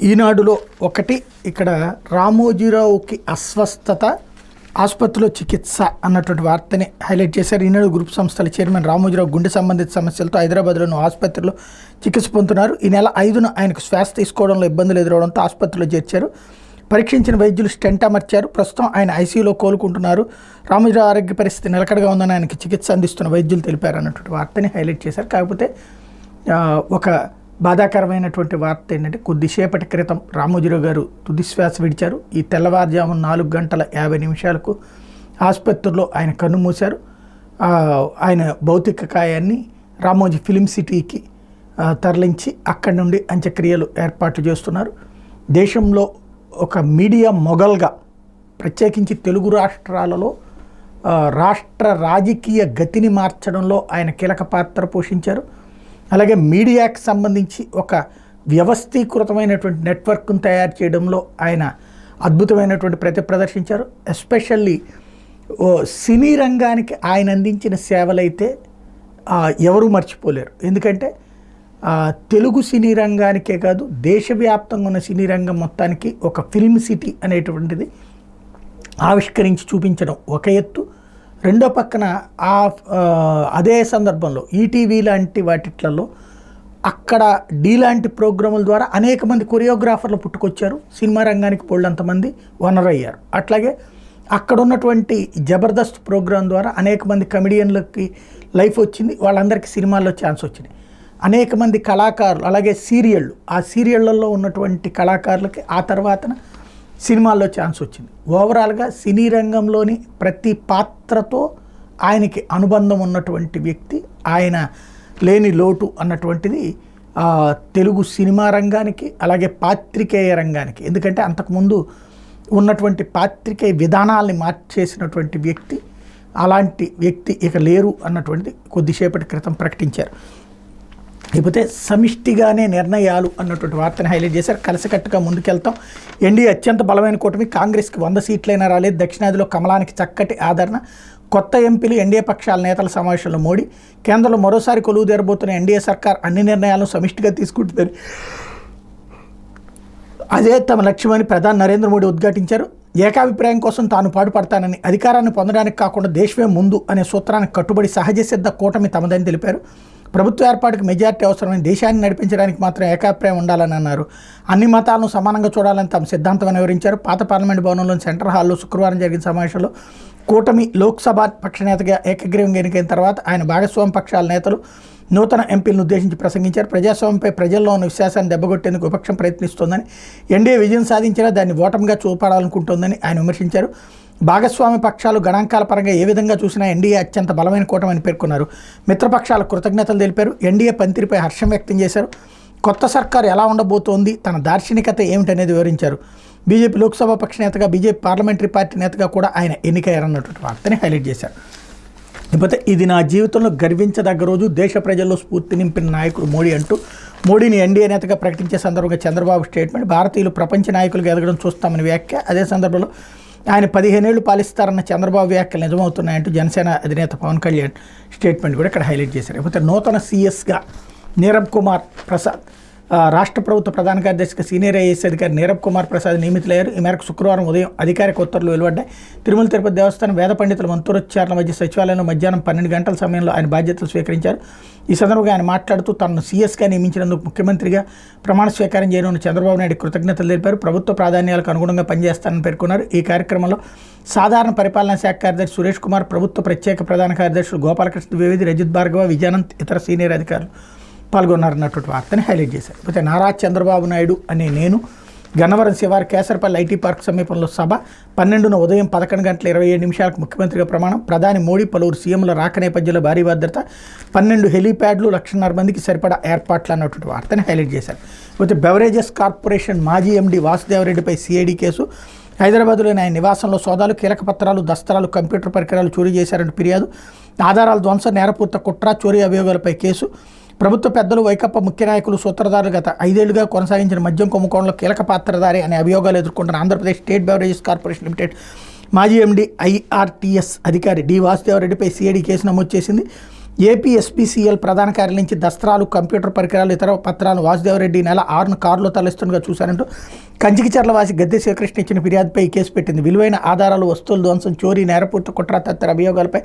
ఈనాడులో ఒకటి ఇక్కడ రామోజీరావుకి అస్వస్థత, ఆసుపత్రిలో చికిత్స అన్నటువంటి వార్తని హైలైట్ చేశారు. ఈనాడు గ్రూప్ సంస్థల చైర్మన్ రామోజీరావు గుండె సంబంధిత సమస్యలతో హైదరాబాద్లోని ఆసుపత్రిలో చికిత్స పొందుతున్నారు. ఈ నెల 5న ఆయనకు శ్వాస తీసుకోవడంలో ఇబ్బందులు ఎదురవడంతో ఆసుపత్రిలో చేర్చారు. పరీక్షించిన వైద్యులు స్టెంట్ అమర్చారు. ప్రస్తుతం ఆయన ఐసీయూలో కోలుకుంటున్నారు. రామోజీరావు ఆరోగ్య పరిస్థితి నిలకడగా ఉందని ఆయనకి చికిత్స అందిస్తున్న వైద్యులు తెలిపారు అన్నటువంటి వార్తని హైలైట్ చేశారు. కాకపోతే ఒక బాధాకరమైనటువంటి వార్త ఏంటంటే, కొద్దిసేపటి క్రితం రామోజీరావు గారు తుదిశ్వాస విడిచారు. ఈ తెల్లవారుజామున 4:50 ఆసుపత్రిలో ఆయన కన్నుమూశారు. ఆయన భౌతిక కాయాన్ని రామోజీ ఫిలిం సిటీకి తరలించి అక్కడి నుండి అంత్యక్రియలు ఏర్పాట్లు చేస్తున్నారు. దేశంలో ఒక మీడియా మొగల్గా, ప్రత్యేకించి తెలుగు రాష్ట్రాలలో రాష్ట్ర రాజకీయ గతిని మార్చడంలో ఆయన కీలక పాత్ర పోషించారు. అలాగే మీడియాకి సంబంధించి ఒక వ్యవస్థీకృతమైనటువంటి నెట్వర్క్ను తయారు చేయడంలో ఆయన అద్భుతమైనటువంటి ప్రదర్శించారు. ఎస్పెషల్లీ సినీ రంగానికి ఆయన అందించిన సేవలైతే ఎవరూ మర్చిపోలేరు. ఎందుకంటే తెలుగు సినీ రంగానికే కాదు, దేశవ్యాప్తంగా ఉన్న సినీ రంగం మొత్తానికి ఒక ఫిల్మ్ సిటీ అనేటువంటిది ఆవిష్కరించి చూపించడం ఒక ఎత్తు. రెండో పక్కన అదే సందర్భంలో ఈటీవీ లాంటి వాటిట్లలో అక్కడ లాంటి ప్రోగ్రాముల ద్వారా అనేక మంది కొరియోగ్రాఫర్లు పుట్టుకొచ్చారు. సినిమా రంగానికి పోళ్ళంతమంది వనరు అయ్యారు. అట్లాగే అక్కడ ఉన్నటువంటి జబర్దస్త్ ప్రోగ్రాం ద్వారా అనేక మంది కమెడియన్లకి లైఫ్ వచ్చింది. వాళ్ళందరికీ సినిమాల్లో ఛాన్స్ వచ్చింది. అనేక మంది కళాకారులు, అలాగే సీరియళ్ళు, ఆ సీరియళ్లలో ఉన్నటువంటి కళాకారులకి ఆ తర్వాతన సినిమాల్లో ఛాన్స్ వచ్చింది. ఓవరాల్గా సినీ రంగంలోని ప్రతి పాత్రతో ఆయనకి అనుబంధం ఉన్నటువంటి వ్యక్తి. ఆయన లేని లోటు అన్నటువంటిది తెలుగు సినిమా రంగానికి, అలాగే పాత్రికేయ రంగానికి, ఎందుకంటే అంతకుముందు ఉన్నటువంటి పాత్రికేయ విధానాల్ని మార్చేసినటువంటి వ్యక్తి. అలాంటి వ్యక్తి ఇక లేరు అన్నటువంటి కొద్దిసేపటి క్రితం ప్రకటించారు. లేకపోతే సమిష్టిగానే నిర్ణయాలు అన్నటువంటి వార్తను హైలైట్ చేశారు. కలిసికట్టుగా ముందుకెళ్తాం, ఎన్డీఏ అత్యంత బలమైన కూటమి, కాంగ్రెస్కి 100 సీట్లైనా రాలేదు, దక్షిణాదిలో కమలానికి చక్కటి ఆదరణ, కొత్త ఎంపీలు ఎన్డీఏ పక్షాల నేతల సమావేశంలో మోడీ, కేంద్రంలో మరోసారి కొలువు తీరబోతున్న ఎన్డీఏ సర్కార్ అన్ని నిర్ణయాలను సమిష్టిగా తీసుకుంటుందని అదే తమ లక్ష్యమని ప్రధాని నరేంద్ర మోడీ ఉద్ఘాటించారు. ఏకాభిప్రాయం కోసం తాను పాటుపడతానని, అధికారాన్ని పొందడానికి కాకుండా దేశమే ముందు అనే సూత్రానికి కట్టుబడి సహజ సిద్ధ కూటమి తమదని తెలిపారు. ప్రభుత్వ ఏర్పాటుకు మెజార్టీ అవసరమైన, దేశాన్ని నడిపించడానికి మాత్రం ఏకాభిప్రాయం ఉండాలని అన్నారు. అన్ని మతాలను సమానంగా చూడాలని తమ సిద్ధాంతం వివరించారు. పాత పార్లమెంట్ భవనంలోని సెంట్రల్ హాల్లో శుక్రవారం జరిగిన సమావేశంలో కూటమి లోక్సభ పక్షనేతగా ఏకగ్రీవంగా ఎన్నికైన తర్వాత ఆయన భాగస్వామి పక్షాల నేతలు నూతన ఎంపీలను ఉద్దేశించి ప్రసంగించారు. ప్రజాస్వామ్యంపై ప్రజల్లో ఉన్న విశ్వాసాన్ని దెబ్బగొట్టేందుకు విపక్షం ప్రయత్నిస్తోందని, ఎన్డీఏ విజయం సాధించినా దాన్ని ఓటమిగా చూపాలనుకుంటోందని ఆయన విమర్శించారు. భాగస్వామి పక్షాలు గణాంకాల పరంగా ఏ విధంగా చూసినా ఎన్డీఏ అత్యంత బలమైన కూటమని పేర్కొన్నారు. మిత్రపక్షాల కృతజ్ఞతలు తెలిపారు. ఎన్డీఏ పనితీరుపై హర్షం వ్యక్తం చేశారు. కొత్త సర్కారు ఎలా ఉండబోతోంది, తన దార్శనికత ఏమిటనేది వివరించారు. బీజేపీ లోక్సభ పక్ష నేతగా, బీజేపీ పార్లమెంటరీ పార్టీ నేతగా కూడా ఆయన ఎన్నికయ్యారన్నటువంటి వార్తని హైలైట్ చేశారు. లేకపోతే ఇది నా జీవితంలో గర్వించదగ్గ రోజు, దేశ ప్రజల్లో స్ఫూర్తి నింపిన నాయకుడు మోడీ అంటూ మోడీని ఎన్డీఏ నేతగా ప్రకటించే సందర్భంగా చంద్రబాబు స్టేట్మెంట్. భారతీయులు ప్రపంచ నాయకులుగా ఎదగడం చూస్తామని వ్యాఖ్య. అదే సందర్భంలో ఆయన 15 ఏళ్లు పాలిస్తారన్న చంద్రబాబు వ్యాఖ్యలు నిజమవుతున్నాయంటూ జనసేన అధినేత పవన్ కళ్యాణ్ స్టేట్మెంట్ కూడా ఇక్కడ హైలైట్ చేశారు. లేకపోతే నూతన సీఎస్గా నీరబ్ కుమార్ ప్రసాద్, రాష్ట్ర ప్రభుత్వ ప్రధాన కార్యదర్శిగా సీనియర్ ఐఏఎస్ అధికారి నీరబ్ కుమార్ ప్రసాద్ నియమితులయ్యారు. ఈ మేరకు శుక్రవారం ఉదయం అధికారిక ఉత్తర్వులు వెలువడ్డాయి. తిరుమల తిరుపతి దేవస్థానం వేద పండితుల మంత్రోచ్చారణ మధ్య సచివాలయంలో మధ్యాహ్నం 12 గంటల సమయంలో ఆయన బాధ్యతలు స్వీకరించారు. ఈ సందర్భంగా ఆయన మాట్లాడుతూ తనను సీఎస్గా నియమించినందుకు ముఖ్యమంత్రిగా ప్రమాణ స్వీకారం చేయనున్న చంద్రబాబు నాయుడు కృతజ్ఞతలు తెలిపారు. ప్రభుత్వ ప్రాధాన్యాలకు అనుగుణంగా పనిచేస్తానని పేర్కొన్నారు. ఈ కార్యక్రమంలో సాధారణ పరిపాలనా శాఖ కార్యదర్శి సురేష్ కుమార్, ప్రభుత్వ ప్రత్యేక ప్రధాన కార్యదర్శులు గోపాలకృష్ణ ద్వివేది, రజిత్ భార్గవ, విజయానంద్, ఇతర సీనియర్ అధికారులు పాల్గొన్నారన్నటువంటి వార్తని హైలైట్ చేశారు. అయితే నారా చంద్రబాబు నాయుడు అనే నేను గన్నవరం శివారు కేసరపల్లి ఐటీ పార్క్ సమీపంలో సభ, 12న ఉదయం 11:27 ముఖ్యమంత్రిగా ప్రమాణం. ప్రధాని మోడీ పలువురు సీఎంల రాక నేపథ్యంలో భారీ భద్రత, 12 హెలీప్యాడ్లు, 1,50,000 మందికి సరిపడా ఏర్పాట్లు అన్నటువంటి వార్తని హైలైట్ చేశారు. అయితే బెవరేజెస్ కార్పొరేషన్ మాజీ ఎండీ వాసుదేవరెడ్డిపై సిఐడి కేసు. హైదరాబాద్లోని ఆయన నివాసంలో సోదాలు, కీలక పత్రాలు, దస్తాలు, కంప్యూటర్ పరికరాలు చోరీ చేశారంటూ ఫిర్యాదు. ఆధారాల ధ్వంసం, నేరపూర్త కుట్ర, చోరీ అభియోగాలపై కేసు. ప్రభుత్వ పెద్దలు, వైకాపా ముఖ్య నాయకులు, సూత్రధారులు గత 5 ఏళ్లుగా కొనసాగించిన మద్యం కుంభకోణంలో కీలక పాత్రధారి అనే అభియోగాలు ఎదుర్కొంటున్న Andhra Pradesh state beverages corporation limited మాజీ ఎండీ ఐఆర్టీఎస్ అధికారి డి వాసుదేవరెడ్డిపై సిఐడి కేసు నమోదు చేసింది. ఏపీ ఎస్పీసీఎల్ ప్రధాన కార్యాలయం నుంచి దస్త్రాలు, కంప్యూటర్ పరికరాలు, ఇతర పత్రాలు వాసుదేవరెడ్డి నెల 6ను కారులో తరలిస్తుండగా చూశారంటూ కంచికిచర్ల వాసి గద్దె శివకృష్ణ ఇచ్చిన ఫిర్యాదుపై ఈ కేసు పెట్టింది. విలువైన ఆధారాలు, వస్తువుల ధ్వంసం, చోరీ, నేరపూర్తి, కుట్ర తదితర అభియోగాలపై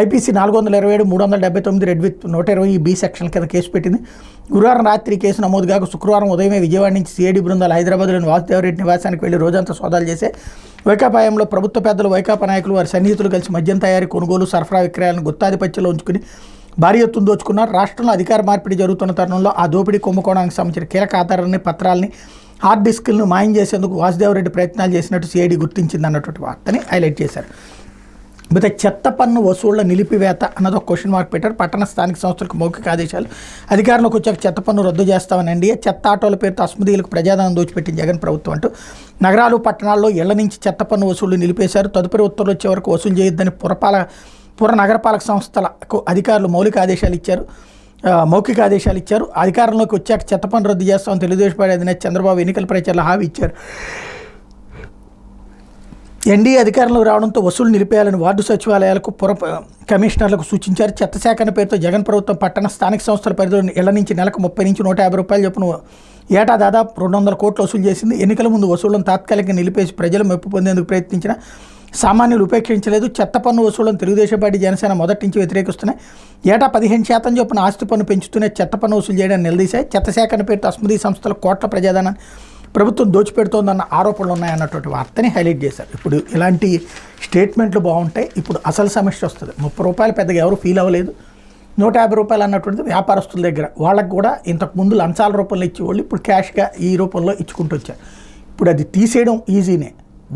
ఐపీసీ 427, 379 రెడ్ విత్ 120 సెక్షన్ కింద కేసు పెట్టింది. గురువారం రాత్రి కేసు నమోదు కాక శుక్రవారం ఉదయమే విజయవాడ నుంచి సిఐడి బృందాలు హైదరాబాద్లోని వాసుదేవరెడ్డి నివాసానికి వెళ్లి రోజంతా సోదాలు చేసే వైకాపాయంలో ప్రభుత్వ పెద్దలు, వైకాపా నాయకులు, వారి సన్నిహితులు కలిసి మద్యం తయారీ, కొనుగోలు, సరఫరా, విక్రయాలను గుత్తాధిపత్యంలో ఉంచుకుని భారీ ఎత్తున దోచుకున్నారు. రాష్ట్రంలో అధికార మార్పిడి జరుగుతున్న తరుణంలో ఆ దోపిడీ కుంభకోణానికి సంబంధించిన కీలక ఆధారాన్ని, పత్రాలని, హార్డ్ డిస్క్లను మాయం చేసేందుకు వాసుదేవరెడ్డి ప్రయత్నాలు చేసినట్టు సిఐడి గుర్తించింది అన్నటువంటి వార్తని హైలైట్ చేశారు. అయితే చెత్త పన్ను వసూళ్ల నిలిపివేత అన్నది ఒక క్వశ్చన్ మార్క్ పెట్టారు. పట్టణ స్థానిక సంస్థలకు మౌఖిక ఆదేశాలు. అధికారంలోకి వచ్చాక చెత్త పన్ను రద్దు చేస్తామని ఎన్డీఏ. చెత్త ఆటోల పేరుతో అస్మదీయులకు ప్రజాధనం దోచిపెట్టిన జగన్ ప్రభుత్వం అంటూ నగరాలు, పట్టణాల్లో ఇళ్ల నుంచి చెత్త పన్ను వసూళ్లు నిలిపేశారు. తదుపరి ఉత్తర్వులు వచ్చే వరకు వసూలు చేయొద్దని పుర నగరపాలక సంస్థలకు అధికారులు మౌఖిక ఆదేశాలు ఇచ్చారు. అధికారంలోకి వచ్చాక చెత్త పన్ను రద్దు చేస్తామని తెలుగుదేశం పార్టీ అధినేత చంద్రబాబు ఎన్నికల ప్రచారంలో హామీ ఇచ్చారు. ఎన్డీఏ అధికారంలోకి రావడంతో వసూలు నిలిపేయాలని వార్డు సచివాలయాలకు, పుర కమిషనర్లకు సూచించారు. చెత్త సేకరణ పేరుతో జగన్ ప్రభుత్వం పట్టణ స్థానిక సంస్థల పరిధిలో ఇళ్ల నుంచి నెలకు 30 నుంచి 150 రూపాయలు చొప్పున ఏటా దాదాపు 200 కోట్లు వసూలు చేసింది. ఎన్నికల ముందు వసూళ్లను తాత్కాలికంగా నిలిపేసి ప్రజలు మెప్పు పొందేందుకు ప్రయత్నించిన సామాన్యులు ఉపేక్షించలేదు. చెత్త పన్ను వసూళ్లను తెలుగుదేశం పార్టీ, జనసేన మొదటి నుంచి వ్యతిరేకిస్తున్నాయి. ఏటా 15% చొప్పున ఆస్తి పన్ను పెంచుతూనే చెత్త పన్ను వసూలు చేయడానికి నిలదీశాయి. చెత్త సేకరణ పేరుతో అస్మదీ సంస్థల కోట్ల ప్రజాధనాన్ని ప్రభుత్వం దోచిపెడుతోందన్న ఆరోపణలు ఉన్నాయన్నటువంటి వార్తని హైలైట్ చేశారు. ఇప్పుడు ఇలాంటి స్టేట్మెంట్లు బాగుంటాయి. ఇప్పుడు అసలు సమస్య వస్తుంది. 30 రూపాయలు పెద్దగా ఎవరు ఫీల్ అవ్వలేదు. 150 రూపాయలు అన్నటువంటిది వ్యాపారస్తుల దగ్గర. వాళ్ళకు కూడా ఇంతకుముందు లంచాల రూపంలో ఇచ్చేవాళ్ళు ఇప్పుడు క్యాష్గా ఈ రూపంలో ఇచ్చుకుంటూ వచ్చారు. ఇప్పుడు అది తీసేయడం ఈజీనే.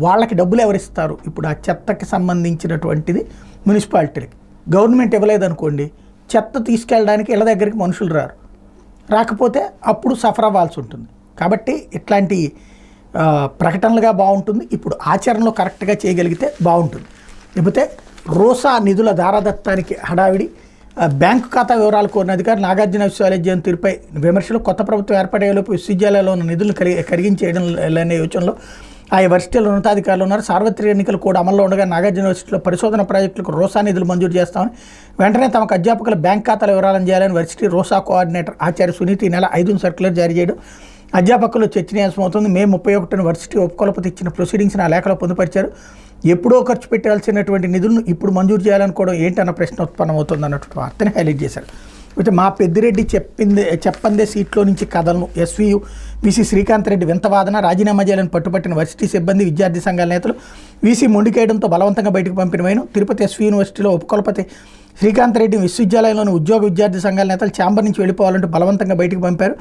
వాళ్ళకి డబ్బులు ఎవరిస్తారు? ఇప్పుడు ఆ చెత్తకి సంబంధించినటువంటిది మున్సిపాలిటీలకి. గవర్నమెంట్ ఇవ్వలేదనుకోండి, చెత్త తీసుకెళ్ళడానికి ఇళ్ళ దగ్గరికి మనుషులు రాకపోతే అప్పుడు సఫర్ అవ్వాల్సి ఉంటుంది. కాబట్టి ఇట్లాంటి ప్రకటనలుగా బాగుంటుంది. ఇప్పుడు ఆచరణలో కరెక్ట్గా చేయగలిగితే బాగుంటుంది. లేకపోతే రోసా నిధుల దారాదత్తానికి హడావిడి. బ్యాంకు ఖాతా వివరాలు కోరిన అధికారులు నాగార్జున విశ్వవిద్యాలయం తీరుపై విమర్శలు. కొత్త ప్రభుత్వం ఏర్పడేలోపు విశ్వవిద్యాలయంలో ఉన్న నిధులను కరిగించేయడం లేని యోచనలో ఆ యూనివర్సిటీలో ఉన్నతాధికారులు ఉన్నారు. సార్వత్రిక ఎన్నికలు కూడా అమల్లో ఉండగా నాగార్జున యూనివర్సిటీలో పరిశోధన ప్రాజెక్టులకు రోసా నిధులు మంజూరు చేస్తామని, వెంటనే తమకు అధ్యాపకుల బ్యాంక్ ఖాతాల వివరాలను చేయాలని వర్సిటీ రోసా కోఆర్డినేటర్ ఆచార్య సునీతి నెల 5 సర్క్యులర్ జారీ చేయడం అధ్యాపకులు చర్చనీయాంశమవుతుంది. మే 31 వర్సిటీ ఉపకులపతి ఇచ్చిన ప్రొసీడింగ్స్ని ఆ లేఖలో పొందుపరిచారు. ఎప్పుడో ఖర్చు పెట్టాల్సినటువంటి నిధులను ఇప్పుడు మంజూరు చేయాలనుకోవడం ఏంటన్న ప్రశ్న ఉత్పన్నమవుతుంది అన్నటువంటి వార్తని హైలైట్ చేశారు. అయితే మా పెద్దిరెడ్డి చెప్పందే సీట్లో నుంచి కథలను ఎస్వీయు వీసీ శ్రీకాంత్ రెడ్డి వింత వాదన. రాజీనామా చేయాలని పట్టుపట్టిన వర్సిటీ సిబ్బంది, విద్యార్థి సంఘాల నేతలు వీసీ మొండికేయడంతో బలవంతంగా బయటకు పంపిన వైను. తిరుపతి ఎస్వీ యూనివర్సిటీలో ఉపకులపతి శ్రీకాంత్ రెడ్డి విశ్వవిద్యాలయంలోని ఉద్యోగ విద్యార్థి సంఘాల నేతలు ఛాంబర్ నుంచి వెళ్ళిపోవాలంటూ బలవంతంగా బయటకు పంపారు.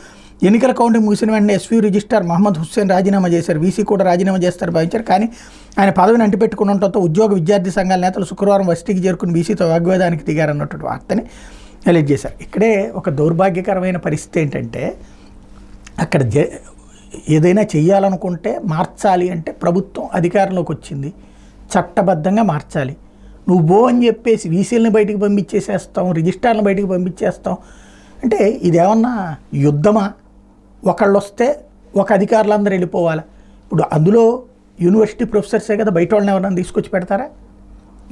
ఎన్నికల కౌంటింగ్ ముగిసిన వెంటనే ఎస్వీ రిజిస్ట్రార్ మహమ్మద్ హుస్సేన్ రాజీనామా చేశారు. వీసీ కూడా రాజీనామా చేస్తారని భావించారు. కానీ ఆయన పదవిని అంటిపెట్టుకునడంతో ఉద్యోగ విద్యార్థి సంఘాల నేతలు శుక్రవారం వర్సిటీకి చేరుకుని వీసీతో వాగ్వేదానికి దిగారన్నటువంటి వార్తని హైలైట్ చేశారు. ఇక్కడే ఒక దౌర్భాగ్యకరమైన పరిస్థితి ఏంటంటే, అక్కడ ఏదైనా చెయ్యాలనుకుంటే మార్చాలి అంటే ప్రభుత్వం అధికారంలోకి వచ్చింది, చట్టబద్ధంగా మార్చాలి. నువ్వు అని చెప్పేసి వీసీలను బయటికి పంపించేసేస్తాం, రిజిస్ట్రార్లను బయటికి పంపించేస్తాం అంటే ఇదేమన్నా యుద్ధమా? ఒకళ్ళు వస్తే ఒక అధికారులందరూ వెళ్ళిపోవాలి. ఇప్పుడు అందులో యూనివర్సిటీ ప్రొఫెసర్సే కదా, బయట వాళ్ళని ఎవరైనా తీసుకొచ్చి పెడతారా?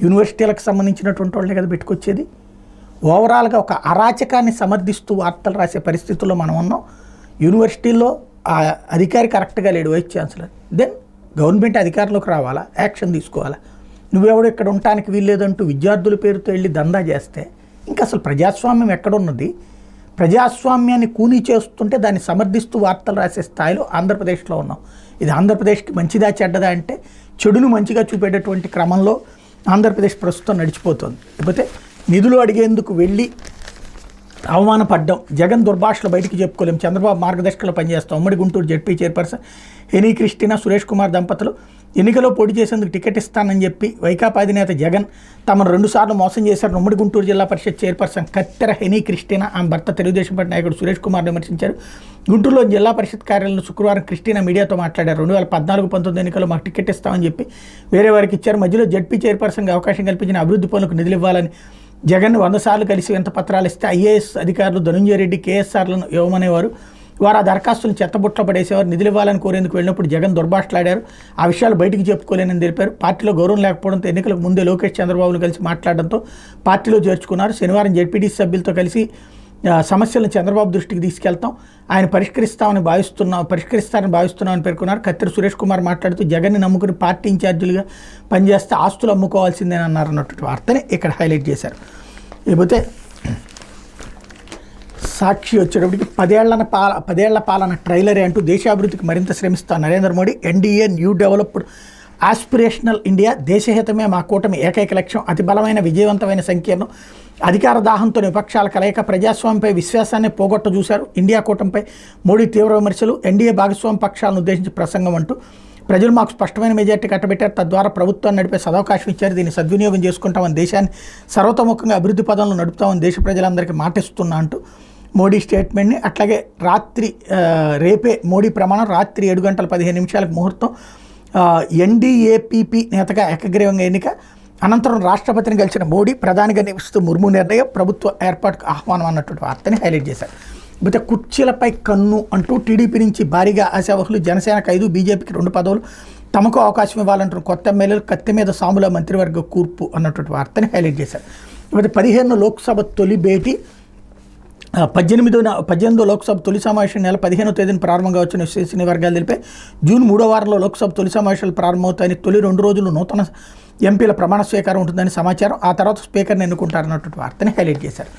యూనివర్సిటీలకు సంబంధించినటువంటి వాళ్ళే కదా పెట్టుకొచ్చేది. ఓవరాల్గా ఒక అరాచకాన్ని సమర్థిస్తూ వార్తలు రాసే పరిస్థితుల్లో మనం ఉన్నాం. యూనివర్సిటీల్లో ఆ అధికారి కరెక్ట్గా లేడు, వైస్ ఛాన్సలర్. దెన్ గవర్నమెంట్ అధికారంలోకి రావాలా, యాక్షన్ తీసుకోవాలా. నువ్వెవడు ఇక్కడ ఉండటానికి వీల్లేదంటూ విద్యార్థుల పేరుతో వెళ్ళి దందా చేస్తే ఇంకా అసలు ప్రజాస్వామ్యం ఎక్కడున్నది? ప్రజాస్వామ్యాన్ని కూనీ చేస్తుంటే దాన్ని సమర్థిస్తూ వార్తలు రాసే స్థాయిలో ఆంధ్రప్రదేశ్లో ఉన్నాం. ఇది ఆంధ్రప్రదేశ్కి మంచిదా చెడ్డదా అంటే చెడును మంచిగా చూపేటటువంటి క్రమంలో ఆంధ్రప్రదేశ్ ప్రస్తుతం నడిచిపోతుంది. లేకపోతే నిధులు అడిగేందుకు వెళ్ళి అవమానపడ్డం, జగన్ దుర్భాషలు బయటికి చెప్పుకోలేం, చంద్రబాబు మార్గదర్శకంలో పనిచేస్తాం. ఉమ్మడి Guntur ZP chairperson Heny Christina, Suresh Kumar దంపతులు ఎన్నికలో పోటీ చేసేందుకు టికెట్ ఇస్తానని చెప్పి వైకాపా అధినేత జగన్ తమను 2 సార్లు మోసం చేశారు. ఉమ్మడి గుంటూరు జిల్లా పరిషత్ చైర్పర్సన్ కత్తెర హెనీ క్రిస్టినా ఆమె భర్త తెలుగుదేశం పార్టీ నాయకుడు సురేష్ కుమార్ విమర్శించారు. గుంటూరులో జిల్లా పరిషత్ కార్యాలయంలో శుక్రవారం క్రిస్టినా మీడియాతో మాట్లాడారు. 2014-19 ఎన్నికల్లో మాకు టికెట్ ఇస్తామని చెప్పి వేరే వారికి ఇచ్చారు. మధ్యలో జెడ్పీ చైర్పర్సన్గా అవకాశం కల్పించిన అభివృద్ధి పనులకు నిధులు ఇవ్వాలని జగన్ 100 సార్లు కలిసి ఎంత పత్రాలు ఇస్తే ఐఏఎస్ అధికారులు ధనుంజయ రెడ్డి, కేఎస్ఆర్లను ఇవ్వమనేవారు. వారు ఆ దరఖాస్తులను చెత్తబుట్టలో పడేసేవారు. నిధులు ఇవ్వాలని కోరేందుకు వెళ్ళినప్పుడు జగన్ దుర్భాషలాడారు. ఆ విషయాలు బయటికి చెప్పుకోలేనని తెలిపారు. పార్టీలో గౌరవం లేకపోవడంతో ఎన్నికలకు ముందే లోకేష్ చంద్రబాబును కలిసి మాట్లాడడంతో పార్టీలో చేర్చుకున్నారు. శనివారం జెడ్పీటీసీ సభ్యులతో కలిసి సమస్యలను చంద్రబాబు దృష్టికి తీసుకెళ్తాం, ఆయన పరిష్కరిస్తారని భావిస్తున్నామని పేర్కొన్నారు. కత్తిరి సురేష్ కుమార్ మాట్లాడుతూ జగన్ని నమ్ముకుని పార్టీ ఇన్ఛార్జీలుగా పనిచేస్తే ఆస్తులు అమ్ముకోవాల్సిందేనన్నారు అన్నటువంటి వార్తని ఇక్కడ హైలైట్ చేశారు. ఇకపోతే సాక్షి వచ్చేటప్పటికి 10 ఏళ్ల పాలన ట్రైలరే అంటూ దేశాభివృద్ధికి మరింత శ్రమిస్తా Narendra Modi. NDA new developed aspirational India, దేశహితమే మా కూటమి ఏకైక లక్ష్యం, అతి బలమైన విజయవంతమైన సంకీర్ణం, అధికార దాహంతో విపక్షాల కలయిక, ప్రజాస్వామ్యంపై విశ్వాసాన్ని పోగొట్ట చూశారు. ఇండియా కూటమిపై మోడీ తీవ్ర విమర్శలు. ఎన్డీఏ భాగస్వామ్య పక్షాలను ఉద్దేశించి ప్రసంగం అంటూ ప్రజలు మాకు స్పష్టమైన మెజార్టీ కట్టబెట్టారు, తద్వారా ప్రభుత్వాన్ని నడిపే సదవకాశం ఇచ్చారు, దీన్ని సద్వినియోగం చేసుకుంటామని, దేశాన్ని సర్వతోముఖంగా అభివృద్ధి పదంలో నడుపుతామని దేశ ప్రజలందరికీ మాటిస్తున్నా అంటూ మోడీ స్టేట్మెంట్ని. అట్లాగే రేపే మోడీ ప్రమాణం, రాత్రి 7:15 ముహూర్తం. ఎన్డీఏపీపీ నేతగా ఏకగ్రీవంగా ఎన్నిక. అనంతరం రాష్ట్రపతిని కలిసిన మోడీ ప్రధానిగా నియమిస్తూ ముర్ము నిర్ణయం, ప్రభుత్వ ఏర్పాటుకు ఆహ్వానం అన్నటువంటి వార్తని హైలైట్ చేశారు. అయితే కుర్చీలపై కన్ను అంటూ టీడీపీ నుంచి భారీగా ఆశావహులు, జనసేనకు 5, బీజేపీకి 2 పదవులు, తమకు అవకాశం ఇవ్వాలంటున్న కొత్త ఎమ్మెల్యేలు, కత్తి మీద సాముల మంత్రివర్గ కూర్పు అన్నటువంటి వార్తని హైలైట్ చేశారు. అయితే 15 లోక్సభ తొలి భేటీ, 18వ లోక్సభ తొలి సమావేశం నెల 15వ తేదీన ప్రారంభంగా వచ్చిన విశ్వసనీయ వర్గాలు తెలిపే జూన్ 3వ వారంలో లోక్సభ తొలి సమావేశాలు ప్రారంభమవుతాయని, తొలి 2 రోజులు నూతన ఎంపీల ప్రమాణ స్వీకారం ఉంటుందని సమాచారం. ఆ తర్వాత స్పీకర్ని ఎన్నుకుంటారన్నటువంటి వార్తని హైలైట్ చేశారు.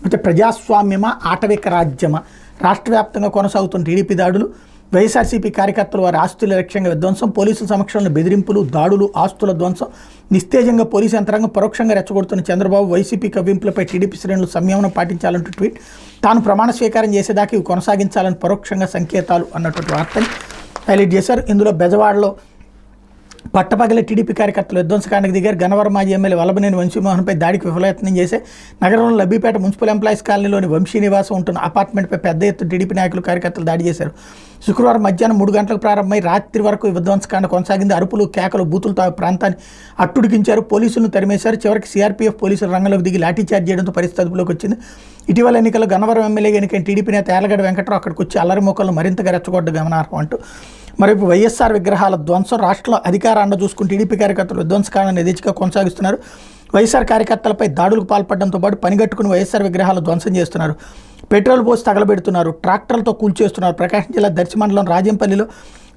అయితే ప్రజాస్వామ్యమా ఆటవిక రాజ్యమా, రాష్ట్ర వ్యాప్తంగా కొనసాగుతున్న టీడీపీ దాడులు, వైఎస్ఆర్సీపీ కార్యకర్తలు వారి ఆస్తుల లక్ష్యంగా విధ్వంసం, పోలీసుల సమక్షంలో బెదిరింపులు, దాడులు, ఆస్తుల ధ్వంసం, నిస్తేజంగా పోలీసు యంత్రాంగం పరోక్షంగా రెచ్చగొడుతున్న చంద్రబాబు, వైసీపీ కవ్వింపులపై టీడీపీ శ్రేణులు సంయమనం పాటించాలంటూ ట్వీట్, తాను ప్రమాణ స్వీకారం చేసేదాకా ఇవి కొనసాగించాలని పరోక్షంగా సంకేతాలు అన్నటువంటి వార్తని హైలైట్ చేశారు. ఇందులో బెజవాడలో పట్టపగల టీడీపీ కార్యకర్తలు విధ్వంసకాండకు దిగారు. గన్నవరం మాజీ ఎమ్మెల్యే వల్లభనేని వంశీమోహన్పై దాడికి విఫలయత్నం చేసే నగరంలో లబ్బిపేట మున్సిపల్ ఎంప్లాయీస్ కాలనీలోని వంశీ నివాసం ఉంటున్న అపార్ట్మెంట్పై పెద్ద ఎత్తున టీడీపీ నాయకులు, కార్యకర్తలు దాడి చేశారు. శుక్రవారం మధ్యాహ్నం 3 గంటలకు ప్రారంభమై రాత్రి వరకు విధ్వంసకాండ కొనసాగింది. అరుపులు, కేకలు, బూతులతో ప్రాంతాన్ని అట్టుడికించారు. పోలీసులను తరిమేశారు. చివరికి సీఆర్పీఎఫ్ పోలీసులు రంగంలోకి దిగి లాఠీచార్జ్ చేయడంతో పరిస్థితి అదుపులోకి వచ్చింది. ఇటీవల ఎన్నికల్లో గన్నవరం ఎమ్మెల్యేగా ఎన్నికైన టీడీపీ నేత యార్లగడ్డ వెంకట్రావు అక్కడికి వచ్చి అల్లరి మోకలను మరింతగా రెచ్చగొడ్డ గమనార్హం అంటూ మరోవైపు వైఎస్ఆర్ విగ్రహాల ధ్వంసం, రాష్ట్రంలో అధికార అండ చూసుకుని టీడీపీ కార్యకర్తలు విధ్వంసకాండాన్ని యథేచ్ఛగా కొనసాగిస్తున్నారు. వైఎస్ఆర్ కార్యకర్తలపై దాడులకు పాల్పడడంతో పాటు పనిగట్టుకుని వైఎస్ఆర్ విగ్రహాలు ధ్వంసం చేస్తున్నారు. పెట్రోల్ పోసి తగలబెడుతున్నారు, ట్రాక్టర్లతో కూల్చేస్తున్నారు. ప్రకాశం జిల్లా దర్శి మండలం రాజంపల్లిలో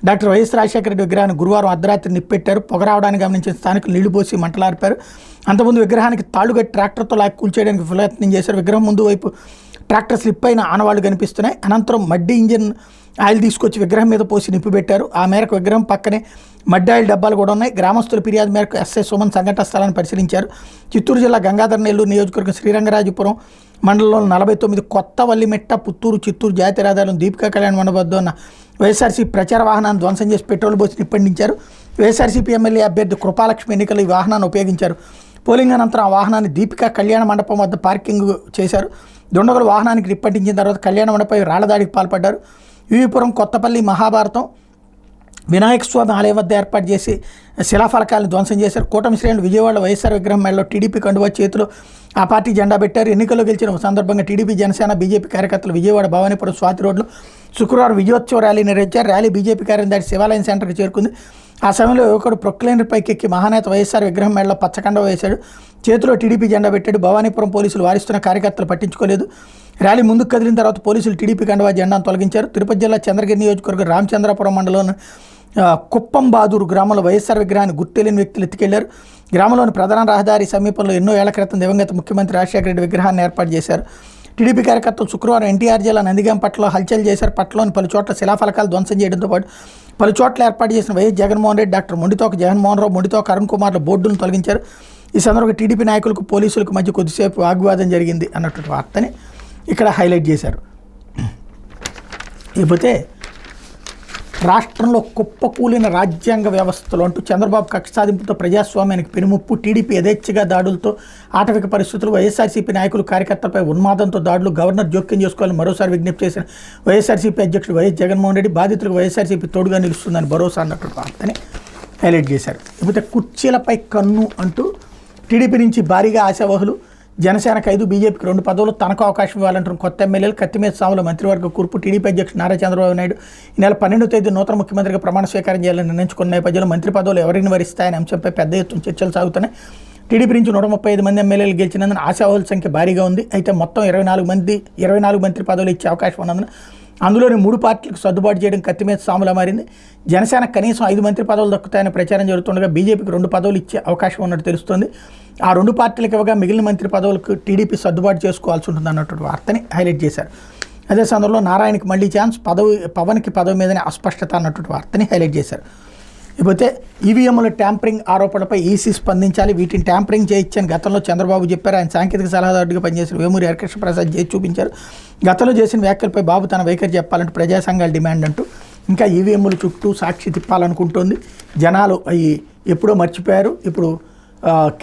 డాక్టర్ వైఎస్ రాజశేఖర రెడ్డి విగ్రహాన్ని గురువారం అర్ధరాత్రి నిప్పెట్టారు. పొగ రావడానికి గమనించిన స్థానికులు నీళ్లు పోసి మంటలార్పారు. అంతకుముందు విగ్రహానికి తాళ్లుగట్టి ట్రాక్టర్తో లాగి కూల్చేయడానికి విఫలయత్నం చేశారు. విగ్రహం ముందు వైపు ట్రాక్టర్ స్లిప్ అయిన ఆనవాళ్లు కనిపిస్తున్నాయి. అనంతరం మడ్డి ఇంజిన్ ఆయిల్ తీసుకొచ్చి విగ్రహం మీద పోసి నిప్పు పెట్టారు. ఆ మేరకు విగ్రహం పక్కనే మడ్డి ఆయిల్ డబ్బాలు కూడా ఉన్నాయి. గ్రామస్తుల ఫిర్యాదు మేరకు ఎస్ఐ సుమన్ సంఘటన స్థలాన్ని పరిశీలించారు. చిత్తూరు జిల్లా గంగాధర నెల్లూరు నియోజకవర్గం శ్రీరంగరాజపురం మండలంలోని 49 కొత్త వల్లిమెట్ట పుత్తూరు చిత్తూరు జాతీయ రహదారులను దీపికా కళ్యాణ్ మండపం వద్ద ఉన్న వైఎస్ఆర్సీపీ ప్రచార వాహనాన్ని ధ్వంసం చేసి పెట్రోల్ పోసి నిప్పండించారు. వైఎస్ఆర్సీపీ ఎమ్మెల్యే అభ్యర్థి కృపాలక్ష్మి ఎన్నికల్లో ఈ వాహనాన్ని ఉపయోగించారు. పోలింగ్ అనంతరం ఆ వాహనాన్ని దీపికా కళ్యాణ మండపం వద్ద పార్కింగ్ చేశారు. దుండగులు వాహనానికి నిప్పంటించిన తర్వాత కళ్యాణ మండపంపై రాళ్లదాడికి పాల్పడ్డారు. యూపీపురం, కొత్తపల్లి, మహాభారతం, వినాయక స్వామి ఆలయం వద్ద ఏర్పాటు చేసి శిలాఫలకాలను ధ్వంసం చేశారు. కూటమి శ్రేణులు విజయవాడ వైఎస్ఆర్ విగ్రహం మెడలో టీడీపీ కండువా, చేతిలో ఆ పార్టీ జెండా పెట్టారు. ఎన్నికల్లో గెలిచిన సందర్భంగా టీడీపీ, జనసేన, బీజేపీ కార్యకర్తలు విజయవాడ భవానీపురం స్వాతి రోడ్లో శుక్రవారం విజయోత్సవ ర్యాలీ నిర్వహించారు. ర్యాలీ బీజేపీ కార్యం దాటి శివాలయం సెంటర్కి చేరుకుంది. ఆ సమయంలో యువకుడు ప్రొక్లైనర్ పైకి ఎక్కి మహానేత వైఎస్ఆర్ విగ్రహం మెడలో పచ్చకండ వేశాడు. చేతిలో టీడీపీ జెండా పెట్టాడు. భవానీపురం పోలీసులు వారిస్తున్న కార్యకర్తలు పట్టించుకోలేదు. ర్యాలీ ముందుకు కదిలిన తర్వాత పోలీసులు టీడీపీ కండువా జెండాను తొలగించారు. తిరుపతి జిల్లా చంద్రగిరి నియోజకవర్గం రామచంద్రాపురం మండలంలోని కుప్పం బాదూరు గ్రామంలో వైఎస్ఆర్ విగ్రహాన్ని గుర్తెలియని వ్యక్తులు ఎత్తుకెళ్లారు. గ్రామంలోని ప్రధాన రహదారి సమీపంలో ఎన్నో ఏళ్ల క్రితం దివంగత ముఖ్యమంత్రి రాజశేఖర రెడ్డి విగ్రహాన్ని ఏర్పాటు చేశారు. టీడీపీ కార్యకర్తలు శుక్రవారం ఎన్టీఆర్ జిల్లా నందిగాం పట్టణంలో హల్చల్ చేశారు. పట్టణంలోని పలు చోట్ల శిలాఫలకాలు ధ్వంసం చేయడంతో పాటు పలు చోట్ల ఏర్పాటు చేసిన వైఎస్ జగన్మోహన్ రెడ్డి, డాక్టర్ మొండితోక జగన్మోహన్ రావు, మొండితోక అరుణ్ కుమార్ల బోర్డులను తొలగించారు. ఈ సందర్భంగా టీడీపీ నాయకులకు, పోలీసులకు మధ్య కొద్దిసేపు వాగ్వాదం జరిగింది అన్నటువంటి వార్తని ఇక్కడ హైలైట్ చేశారు. ఇకపోతే రాష్ట్రంలో కుప్పకూలిన రాజ్యాంగ వ్యవస్థలు అంటూ చంద్రబాబు కక్ష సాధింపుతో ప్రజాస్వామ్యానికి పెనుముప్పు, టీడీపీ యథేచ్ఛగా దాడులతో ఆటవిక పరిస్థితులు, వైఎస్ఆర్సీపీ నాయకులు, కార్యకర్తలపై ఉన్మాదంతో దాడులు, గవర్నర్ జోక్యం చేసుకోవాలని మరోసారి విజ్ఞప్తి చేసిన వైఎస్ఆర్సీపీ అధ్యక్షుడు వైఎస్ జగన్మోహన్ రెడ్డి, బాధితులకు వైఎస్ఆర్సీపీ తోడుగా నిలుస్తుందని భరోసా అన్నటువంటి వార్తని హైలైట్ చేశారు. ఇకపోతే కుర్చీలపై కన్ను అంటూ టీడీపీ నుంచి భారీగా ఆశావహులు, జనసేనకు 5, బీజేపీకి 2 పదవులు, తనకు అవకాశం ఇవ్వాలంటున్న కొత్త ఎమ్మెల్యేలు. కత్తిమీద సాముల మంత్రివర్గ కూర్పు. టీడీపీ అధ్యక్షుడు నారా చంద్రబాబు నాయుడు ఈ నెల 12వ తేదీ నూతన ముఖ్యమంత్రిగా ప్రమాణ స్వీకారం చేయాలని నిర్ణయించుకున్న నేపథ్యంలో మంత్రి పదవులు ఎవరిని వరిస్తాయనే అంశంపై పెద్ద ఎత్తున చర్చలు సాగుతున్నాయి. టీడీపీ నుంచి 135 మంది ఎమ్మెల్యేలు గెలిచినందున ఆశావాహుల సంఖ్య భారీగా ఉంది. అయితే మొత్తం 24 మంత్రి పదవులు ఇచ్చే అవకాశం ఉన్నందున అందులోని 3 పార్టీలకు సర్దుబాటు చేయడం కత్తిమీద సాములా మారింది. జనసేన కనీసం 5 మంత్రి పదవులు దక్కుతాయని ప్రచారం జరుగుతుండగా బీజేపీకి 2 పదవులు ఇచ్చే అవకాశం ఉన్నట్టు తెలుస్తోంది. ఆ 2 పార్టీలకు ఇవ్వగా మిగిలిన మంత్రి పదవులకు టీడీపీ సర్దుబాటు చేసుకోవాల్సి ఉంటుంది అన్నటువంటి వార్తని హైలైట్ చేశారు. అదే సందర్భంలో నారాయణకి మళ్లీ ఛాన్స్, పవన్కి పదవి మీదనే అస్పష్టత అన్నటువంటి వార్తని హైలైట్ చేశారు. ఇకపోతే ఈవీఎంల ట్యాంపరింగ్ ఆరోపణలపై ఈసీ స్పందించాలి. వీటిని ట్యాంపరింగ్ చేయొచ్చని గతంలో చంద్రబాబు చెప్పారు. ఆయన సాంకేతిక సలహాదారుడిగా పనిచేసిన వేమూరి హరికృష్ణ ప్రసాద్ చేసి చూపించారు. గతంలో చేసిన వ్యాఖ్యలపై బాబు తన వైఖరి చెప్పాలంటూ ప్రజా సంఘాల డిమాండ్ అంటూ ఇంకా ఈవీఎంల చుట్టూ సాక్షి తిప్పాలనుకుంటోంది. జనాలు అవి ఎప్పుడో మర్చిపోయారు. ఇప్పుడు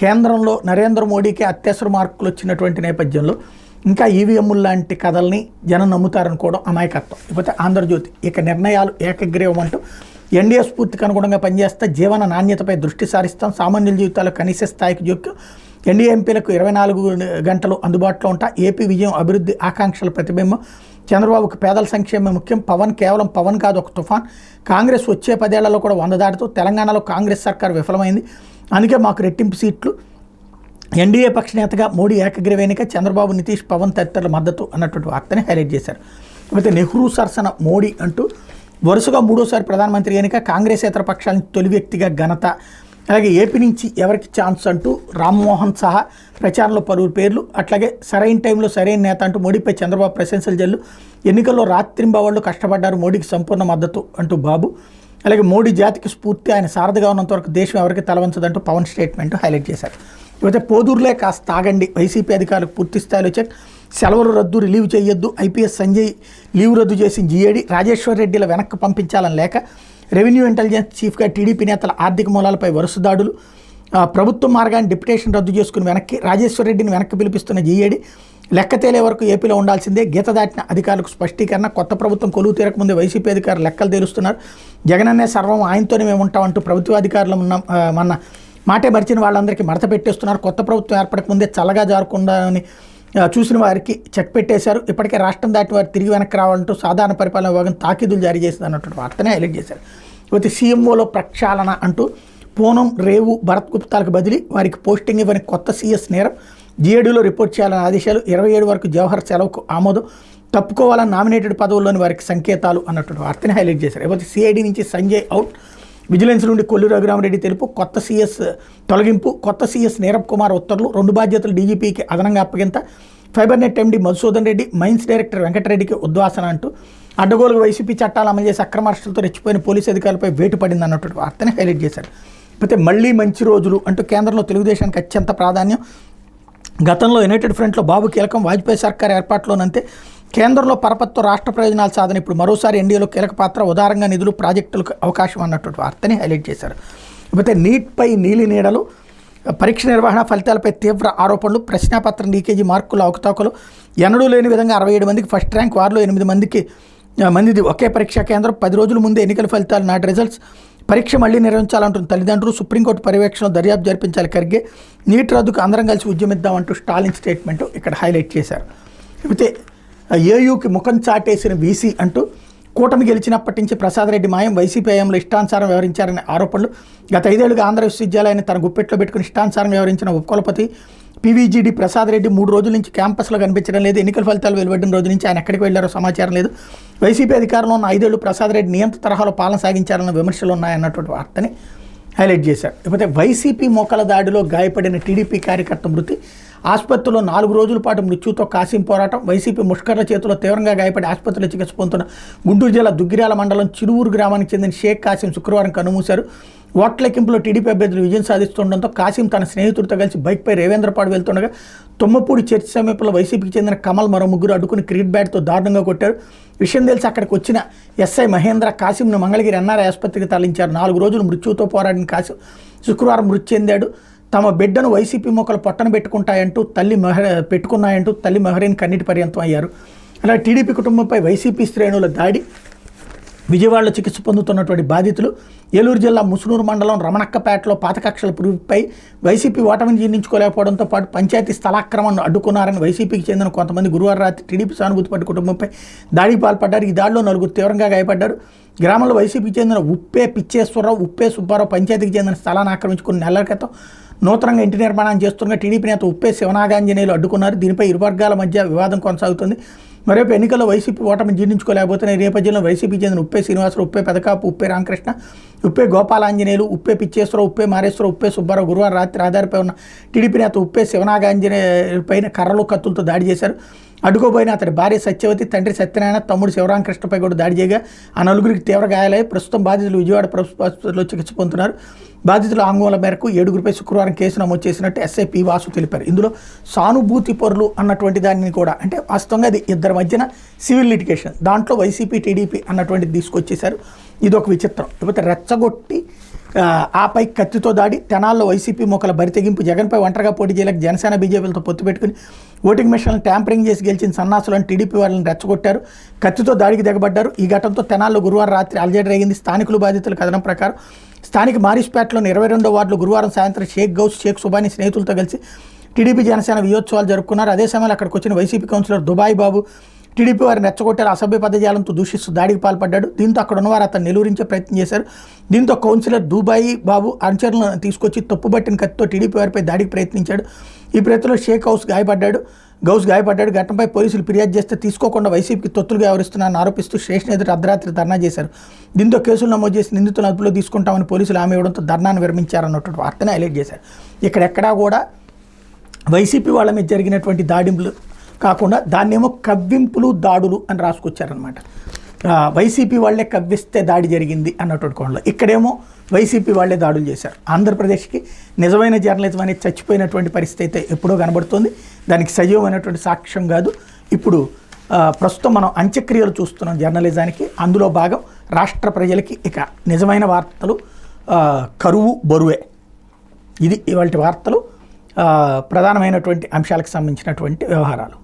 కేంద్రంలో నరేంద్ర మోడీకి అత్యవసర మార్కులు వచ్చినటువంటి నేపథ్యంలో ఇంకా ఈవీఎంలు లాంటి కథల్ని జనం నమ్ముతారనుకోవడం అమాయకత్వం. ఇకపోతే ఆంధ్రజ్యోతి ఇక నిర్ణయాలు ఏకగ్రీవం అంటూ ఎన్డీఏ స్ఫూర్తికి అనుగుణంగా పనిచేస్తే జీవన నాణ్యతపై దృష్టి సారిస్తాం. సామాన్యుల జీవితాల్లో కనీస స్థాయికి జోక్యం. ఎన్డీఏ ఎంపీలకు 24 గంటలు అందుబాటులో ఉంటా. ఏపీ విజయం అభివృద్ధి ఆకాంక్షల ప్రతిబింబం. చంద్రబాబుకు పేదల సంక్షేమం ముఖ్యం. కేవలం పవన్ కాదు ఒక తుఫాన్. కాంగ్రెస్ వచ్చే 10 ఏళ్లలో కూడా 100 దాటుతూ తెలంగాణలో కాంగ్రెస్ సర్కార్ విఫలమైంది. అందుకే మాకు రెట్టింపు సీట్లు. ఎన్డీఏ పక్ష నేతగా మోడీ ఏకగ్రీవ ఎన్నిక. చంద్రబాబు, నితీష్, పవన్ తదితరుల మద్దతు అన్నటువంటి వార్తని హైలైట్ చేశారు. అయితే నెహ్రూ సరసన మోడీ అంటూ వరుసగా 3వసారి ప్రధానమంత్రి ఎన్నిక. కాంగ్రెసేతర పక్షానికి తొలి వ్యక్తిగా ఘనత. అలాగే ఏపీ నుంచి ఎవరికి ఛాన్స్ అంటూ రామ్మోహన్ సహా ప్రచారంలో పలువురు పేర్లు. అట్లాగే సరైన టైంలో సరైన నేత అంటూ మోడీపై చంద్రబాబు ప్రశంసలు జల్లు. ఎన్నికల్లో రాత్రింబవళ్లు కష్టపడ్డారు. మోడీకి సంపూర్ణ మద్దతు అంటూ బాబు. అలాగే మోడీ జాతికి స్ఫూర్తి, ఆయన సారథిగా ఉన్నంత వరకు దేశం ఎవరికి తలవంచదంటూ పవన్ స్టేట్మెంట్ హైలైట్ చేశారు. ఇకపోతే పోదూరులే కాస్త ఆగండి. వైసీపీ అధికారులకు పూర్తి స్థాయిలో చెక్. సెలవులు రద్దు, రిలీవ్ చేయొద్దు. ఐపీఎస్ సంజయ్ లీవ్ రద్దు చేసి జీఏడీ. రాజేశ్వర్ రెడ్డిల వెనక్కి పంపించాలని లేక. రెవెన్యూ ఇంటెలిజెన్స్ చీఫ్గా టీడీపీ నేతల ఆర్థిక మూలాలపై వరుస దాడులు. ప్రభుత్వం మార్గాన్ని డిప్యుటేషన్ రద్దు చేసుకుని వెనక్కి. రాజేశ్వర్ రెడ్డిని వెనక్కి పిలిపిస్తున్న జీఏడీ. లెక్క తేలే వరకు ఏపీలో ఉండాల్సిందే. గీత దాటిన అధికారులకు స్పష్టీకరణ. కొత్త ప్రభుత్వం కొలువు తీరకముందే వైసీపీ అధికారులు లెక్కలు తేలుస్తున్నారు. జగనన్నే సర్వం, ఆయనతోనే మేము ఉంటామంటూ ప్రభుత్వాధికారులు మన మాటే మరిచిన వాళ్ళందరికీ మడత పెట్టేస్తున్నారు. కొత్త ప్రభుత్వం ఏర్పడక ముందే చల్లగా జారకుండా అని చూసిన వారికి చెక్ పెట్టేశారు. ఇప్పటికే రాష్ట్రం దాటి వారు తిరిగి వెనక్కి రావాలంటూ సాధారణ పరిపాలన విభాగం తాకీదులు జారీ చేసింది అన్నటువంటి వార్తనే హైలైట్ చేశారు. ఇకపోతే సీఎంఓలో ప్రక్షాళన అంటూ పూనం, రేవు, భరత్ గుప్తాలకు బదిలీ. వారికి పోస్టింగ్ ఇవ్వని కొత్త సీఎస్ నేరం. జీఏడీలో రిపోర్ట్ చేయాలని ఆదేశాలు. 27 వరకు జవహర్ సెలవుకు ఆమోదం. తప్పుకోవాలని నామినేటెడ్ పదవుల్లోని వారికి సంకేతాలు అన్నటువంటి వార్తని హైలైట్ చేశారు. ఇకపోతే సిఐడి నుంచి సంజయ్ అవుట్. విజిలెన్స్ నుండి కొల్లు రఘురామరెడ్డి తెలుపు. కొత్త సీఎస్ తొలగింపు. కొత్త సీఎస్ నీరబ్ కుమార్ ఉత్తర్వులు. 2 బాధ్యతలు డీజీపీకి అదనంగా అప్పగింత. Fibernet MD Madhusudan Reddy, mines director వెంకటరెడ్డికి ఉద్వాసన అంటూ అడ్డగోలుగా వైసీపీ చట్టాలు అమలు చేసి అక్రమ అరెస్టులతో రెచ్చిపోయిన పోలీసు అధికారులపై వేటు పడింది అన్నటువంటి వార్తని హైలైట్ చేశారు. అయితే మళ్ళీ మంచి రోజులు అంటూ కేంద్రంలో తెలుగుదేశానికి అత్యంత ప్రాధాన్యం. గతంలో యునైటెడ్ ఫ్రంట్లో బాబు కీలకం. వాజ్పేయి సర్కార్ ఏర్పాటులోనంతే కేంద్రంలో పరపతితో రాష్ట్ర ప్రయోజనాల సాధన. ఇప్పుడు మరోసారి ఎన్డీఏలో కీలక పాత్ర. ఉదారంగా నిధులు, ప్రాజెక్టులకు అవకాశం అన్నటువంటి వార్తని హైలైట్ చేశారు. ఇకపోతే నీట్పై నీలి నీడలు. పరీక్ష నిర్వహణ ఫలితాలపై తీవ్ర ఆరోపణలు. ప్రశ్నాపత్రం లీకేజీ, మార్కుల అవకతవకలు. ఎన్నడూ లేని విధంగా 67 మందికి ఫస్ట్ ర్యాంక్. వారిలో 8 మందిది ఒకే పరీక్షా కేంద్రం. 10 రోజుల ముందే ఎన్నికల ఫలితాలు నాటి రిజల్ట్స్. పరీక్ష మళ్లీ నిర్వహించాలంటున్న తల్లిదండ్రులు. సుప్రీంకోర్టు పర్యవేక్షణలో దర్యాప్తు జరిపించాలి ఖర్గే. నీట్ రద్దుకు అందరం కలిసి ఉద్యమిద్దామంటూ స్టాలిన్ స్టేట్మెంట్ ఇక్కడ హైలైట్ చేశారు. అయితే ఏయూకి ముఖం చాటేసిన వీసీ అంటూ కూటమి గెలిచినప్పటి నుంచి ప్రసాద్ రెడ్డి మాయం. వైసీపీ హయాంలో ఇష్టానుసారం వ్యవహరించారనే ఆరోపణలు. గత 5 ఏళ్లుగా ఆంధ్ర విశ్వవిద్యాలయాన్ని తన గుప్పెట్లో పెట్టుకుని ఇష్టానుసారం వ్యవహరించిన ఉపకులపతి పీవీజీడీ ప్రసాద్ రెడ్డి 3 రోజుల నుంచి క్యాంపస్లో కనిపించడం లేదు. ఎన్నికల ఫలితాలు వెలువడిన రోజు నుంచి ఆయన ఎక్కడికి వెళ్లారో సమాచారం లేదు. వైసీపీ అధికారంలో ఉన్న 5 ఏళ్లు ప్రసాద్ రెడ్డి నియంత్ర తరహాలో పాలన సాగించారన్న విమర్శలు ఉన్నాయన్నటువంటి వార్తని హైలైట్ చేశారు. ఇకపోతే వైసీపీ మోకల దాడిలో గాయపడిన టీడీపీ కార్యకర్త మృతి. ఆసుపత్రిలో 4 రోజుల పాటు మృత్యుతో కాసిం పోరాటం. వైసీపీ ముష్కర్ల చేతిలో తీవ్రంగా గాయపడి ఆసుపత్రిలో చికిత్స పొందుతున్న గుంటూరు జిల్లా దుగ్గిరాల మండలం చిరువూరు గ్రామానికి చెందిన షేక్ కాసిం శుక్రవారం కన్నుమూశారు. ఓట్ల లెక్కింపులో టీడీపీ అభ్యర్థులు విజయం సాధిస్తుండడంతో కాసిం తన స్నేహితుడితో కలిసి బైక్పై రేవేంద్రపాడు వెళ్తుండగా తుమ్మపూడి చర్చి సమీపంలో వైసీపీకి చెందిన కమల్ మరో 3 అడ్డుకుని క్రికెట్ బ్యాట్తో దారుణంగా కొట్టారు. విషయం తెలిసి అక్కడికి వచ్చిన ఎస్ఐ మహేంద్ర కాసింను మంగళగిరి ఎన్ఆర్ఐ ఆసుపత్రికి తరలించారు. 4 రోజులు మృత్యుతో పోరాడిన కాసిం శుక్రవారం మృతి చెందాడు. తమ బిడ్డను వైసీపీ మొక్కలు పొట్టన పెట్టుకున్నాయంటూ తల్లి మెహరీన్ కన్నీటి పర్యంతం అయ్యారు. అలా టీడీపీ కుటుంబంపై వైసీపీ శ్రేణుల దాడి. విజయవాడలో చికిత్స పొందుతున్నటువంటి బాధితులు. ఏలూరు జిల్లా ముసునూరు మండలం రమణక్కపేటలో పాత కక్షల పురుగుపై వైసీపీ ఓటమిని జీర్ణించుకోలేకపోవడంతో పాటు పంచాయతీ స్థలాక్రమణను అడ్డుకున్నారని వైసీపీకి చెందిన కొంతమంది గురువారం రాత్రి టీడీపీ సానుభూతి పట్టు కుటుంబంపై దాడికి పాల్పడ్డారు. ఈ దాడిలో 4 తీవ్రంగా గాయపడ్డారు. గ్రామంలో వైసీపీకి చెందిన ఉప్పే పిచ్చేశ్వరరావు, ఉప్పే సుబ్బారావు పంచాయతీకి చెందిన స్థలాన్ని ఆక్రమించుకుని నెలల క్రితం నూతనంగా ఇంటి నిర్మాణం చేస్తున్న టీడీపీ నేత ఉప్పే శివనాగాంజనేయులు అడ్డుకున్నారు. దీనిపై ఇరు వర్గాల మధ్య వివాదం కొనసాగుతుంది. మరోవైపు ఎన్నికల్లో వైసీపీ ఓటమిని జీర్ణించుకోలేకపోతున్న ఈ నేపథ్యంలో వైసీపీ చెందిన ఉప్పే శ్రీనివాసరావు, ఉప్పే పెదకాపు, ఉప్పే రామకృష్ణ, ఉప్పే గోపాలాంజనేయులు, ఉప్పే పిచ్చేశ్వరరావు, ఉప్పే మారేశ్వరరావు, ఉప్పే సుబ్బారావు గురువారం రాత్రి ఆధారపై ఉన్న టీడీపీ నేత ఉప్పే శివనాగాంజనేయుల పైన కర్రలు, కత్తులతో దాడి చేశారు. అడ్డుకోబోయిన అతడి భార్య సత్యవతి, తండ్రి సత్యనారాయణ, తమ్ముడు శివరామకృష్ణపై కూడా దాడి చేయగా ఆ 4గురికి తీవ్ర గాయాలయ్యాయి. ప్రస్తుతం బాధితులు విజయవాడ ప్రభుత్వ ఆసుపత్రిలో చికిత్స పొందుతున్నారు. బాధితుల ఆందోళన మేరకు 7గురిపై శుక్రవారం కేసు నమోదు చేసినట్టు ఎస్ఐ పి వాసు తెలిపారు. ఇందులో సానుభూతి పరులు అన్నటువంటి దానిని కూడా, అంటే వాస్తవంగా అది ఇద్దరి మధ్యన సివిల్ లిటిగేషన్, దాంట్లో వైసీపీ టీడీపీ అన్నటువంటిది తీసుకొచ్చేశారు. ఇది ఒక విచిత్రం. లేకపోతే రెచ్చగొట్టి ఆపై కత్తితో దాడి, తెనాల్లో వైసీపీ మొక్కల బరితెగింపు, జగన్పై ఒంటరిగా పోటీ చేయలేక జనసేన బీజేపీలతో పొత్తు పెట్టుకుని ఓటింగ్ మిషన్లను ట్యాంపరింగ్ చేసి గెలిచిన సన్నాసులను టీడీపీ వాళ్ళని రెచ్చగొట్టారు, కత్తితో దాడికి దిగబడ్డారు. ఈ ఘటనతో తెనాల్లో గురువారం రాత్రి అలజడి రేగింది. స్థానికులు బాధితుల కథనం ప్రకారం స్థానిక మారిస్పేటలోని 22వ వార్డులో గురువారం సాయంత్రం షేక్ గౌస్, షేక్ సుబాని స్నేహితులతో కలిసి టీడీపీ జనసేన విజయోత్సవాలు జరుపుకున్నారు. అదే సమయంలో అక్కడికి వచ్చిన వైసీపీ కౌన్సిలర్ దుబాయ్ బాబు టీడీపీ వారిని రెచ్చగొట్టారు. అసభ్య పదజాలంతో దూషిస్తూ దాడికి పాల్పడ్డాడు. దీంతో అక్కడ ఉన్నవారు అతను నిలువరించే ప్రయత్నం చేశారు. దీంతో కౌన్సిలర్ దుబాయ్ బాబు అనుచరులను తీసుకొచ్చి తప్పుబట్టిన కత్తితో టీడీపీ వారిపై దాడికి ప్రయత్నించాడు. ఈ ప్రయత్నంలో షేక్ గౌస్ గాయపడ్డాడు. ఘటనపై పోలీసులు ఫిర్యాదు చేస్తే తీసుకోకుండా వైసీపీకి తొత్తులుగా వ్యవహరిస్తున్నారని ఆరోపిస్తూ స్టేషన్ ఎదుట అర్ధరాత్రి ధర్నా చేశారు. దీంతో కేసులు నమోదు చేసి నిందితులను అదుపులో తీసుకుంటామని పోలీసులు హామీ ఇవ్వడంతో ధర్నాను విరమించారన్నటువంటి వార్తను హైలైట్ చేశారు. ఇక్కడెక్కడా కూడా వైసీపీ వాళ్ళ మీద జరిగినటువంటి దాడింపులు కాకుండా దాన్నేమో కవ్వింపులు, దాడులు అని రాసుకొచ్చారనమాట. వైసీపీ వాళ్ళే కవ్విస్తే దాడి జరిగింది అన్నటువంటి కోణంలో ఇక్కడేమో వైసీపీ వాళ్ళే దాడులు చేశారు. ఆంధ్రప్రదేశ్కి నిజమైన జర్నలిజం అనేది చచ్చిపోయినటువంటి పరిస్థితి అయితే ఎప్పుడో కనబడుతుంది. దానికి సజీవమైనటువంటి సాక్ష్యం కాదు. ఇప్పుడు ప్రస్తుతం మనం అంత్యక్రియలు చూస్తున్నాం జర్నలిజానికి. అందులో భాగం రాష్ట్ర ప్రజలకి ఇక నిజమైన వార్తలు కరువు, బరువే. ఇది ఇవాళ వార్తలు, ప్రధానమైనటువంటి అంశాలకు సంబంధించినటువంటి వ్యవహారాలు.